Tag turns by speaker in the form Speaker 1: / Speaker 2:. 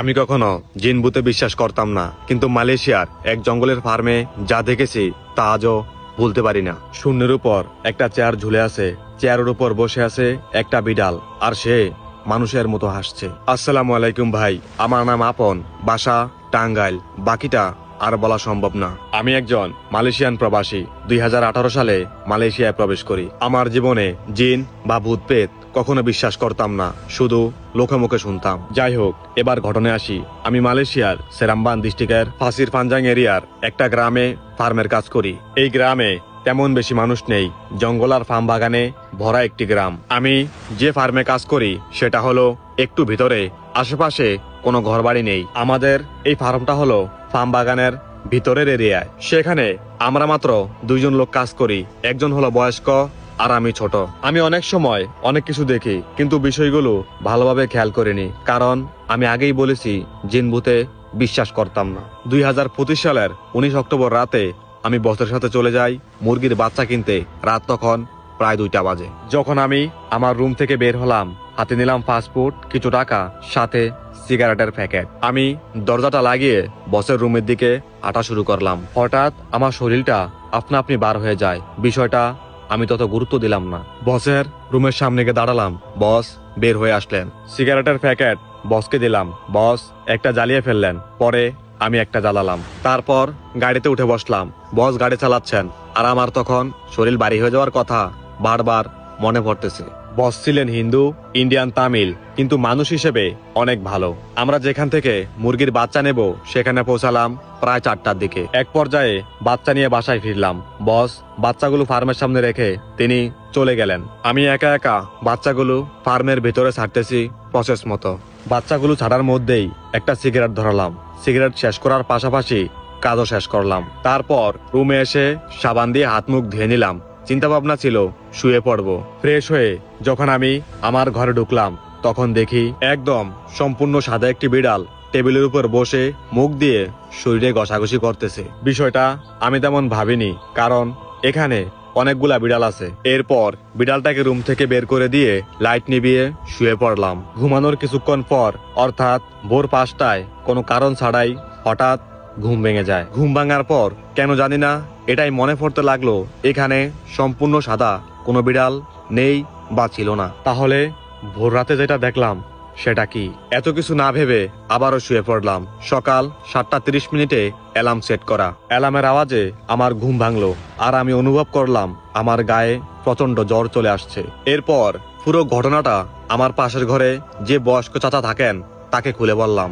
Speaker 1: আমি কখনো জিন ভূতে বিশ্বাস করতাম না, কিন্তু মালয়েশিয়ার এক জঙ্গলের ফার্মে যা দেখেছি তা আজও ভুলতে পারি না। শূন্যের উপর একটা চেয়ার ঝুলে আছে, চেয়ারের উপর বসে আছে একটা বিড়াল, আর সে মানুষের মতো হাসছে। আসসালামু আলাইকুম ভাই, আমার নাম আপন, বাসা টাঙ্গাইল, বাকিটা আর বলা সম্ভব না। আমি একজন মালয়েশিয়ান প্রবাসী, 2018 সালে মালয়েশিয়ায় প্রবেশ করি। আমার জীবনে জিন বা ভূত পেত কখনো বিশ্বাস করতাম না, শুধু লোকে মুখে শুনতাম। যাই হোক, এবার ঘটনায় আসি। আমি মালয়েশিয়ার সেরাম্বান ডিস্ট্রিক্টের ফাসির ফানজাং এরিয়ার একটা গ্রামে ফার্মের কাজ করি। এই গ্রামে তেমন বেশি মানুষ নেই, জঙ্গল আর ফার্ম বাগানে ভরা একটি গ্রাম। আমি যে ফার্মে কাজ করি সেটা হলো একটু ভিতরে, আশেপাশে কোনো ঘরবাড়ি নেই। আমাদের এই ফার্মটা হলো ফার্ম বাগানের ভিতরের এরিয়ায়। সেখানে আমরা মাত্র 2জন লোক কাজ করি, একজন হলো বয়স্ক আর আমি ছোট। আমি অনেক সময় অনেক কিছু দেখি, কিন্তু বিষয়গুলো ভালোভাবে খেয়াল করিনি, কারণ আমি আগেই বলেছি জিন ভূতে বিশ্বাস করতাম না। 2025 সালের 19 অক্টোবর রাতে আমি বসের সাথে চলে যাই মুরগির বাচ্চা কিনতে। রাত তখন প্রায় 2টা বাজে। যখন আমি আমার রুম থেকে বের হলাম, হাতে নিলাম ফাস্টফুড, কিছু টাকা, সাথে সিগারেটের প্যাকেট। আমি দরজাটা লাগিয়ে বসের রুমের দিকে হাঁটা শুরু করলাম। হঠাৎ আমার শরীরটা আপনা আপনি বার হয়ে যায়। বিষয়টা আমি তত গুরুত্ব দিলাম না। বসের রুমের সামনে গিয়ে দাঁড়ালাম। বস বের হয়ে আসলেন। সিগারেটের প্যাকেট বসকে দিলাম। বস একটা জ্বালিয়ে ফেললেন, পরে আমি একটা জ্বালালাম। তারপর গাড়িতে উঠে বসলাম। বস গাড়ি চালাচ্ছেন, আর আমার তখন শরীর ভারী হয়ে যাওয়ার কথা বারবার মনে পড়তেছে। বস ছিলেন হিন্দু, ইন্ডিয়ান, তামিল, কিন্তু মানুষ হিসেবে অনেক ভালো। আমরা যেখান থেকে মুরগির বাচ্চা নেব সেখানে পৌঁছালাম প্রায় 4টার দিকে। এক পর্যায়ে বাচ্চা নিয়ে বাসায় ফিরলাম। বস বাচ্চাগুলো ফার্মের সামনে রেখে তিনি চলে গেলেন। আমি একা একা বাচ্চাগুলো ফার্মের ভিতরে ছাড়তেছি প্রসেস মতো। বাচ্চাগুলো ছাড়ার মধ্যেই একটা সিগারেট ধরালাম। সিগারেট শেষ করার পাশাপাশি কাজও শেষ করলাম। তারপর রুমে এসে সাবান দিয়ে হাত মুখ ধুয়ে নিলাম। চিন্তা ভাবনা ছিল শুয়ে পড়বো। ফ্রেশ হয়ে যখন আমি আমার ঘরে ঢুকলাম, তখন দেখি একদম সম্পূর্ণ সাদা একটি বিড়াল টেবিলের উপর বসে মুখ দিয়ে শরীরে ঘষাঘষি করতেছে। বিষয়টা আমি তেমন ভাবিনি, কারণ এখানে অনেকগুলা বিড়াল আছে। এরপর বিড়ালটাকে রুম থেকে বের করে দিয়ে লাইট নিভিয়ে শুয়ে পড়লাম। ঘুমানোর কিছুক্ষণ পর, অর্থাৎ ভোর 5টায়, কোনো কারণ ছাড়াই হঠাৎ ঘুম ভেঙে যায়। ঘুম ভাঙার পর কেন জানি না এটাই মনে পড়তে লাগলো, এখানে সম্পূর্ণ সাদা কোনো বিড়াল নেই বা ছিল না। তাহলে ভোর রাতে যেটা দেখলাম সেটা কি? এত কিছু না ভেবে আবারও শুয়ে পড়লাম। সকাল 7টা 30 অ্যালার্ম সেট করা। অ্যালার্মের আওয়াজে আমার ঘুম ভাঙলো, আর আমি অনুভব করলাম আমার গায়ে প্রচন্ড জ্বর চলে আসছে। এরপর পুরো ঘটনাটা আমার পাশের ঘরে যে বয়স্ক চাচা থাকেন তাকে খুলে বললাম।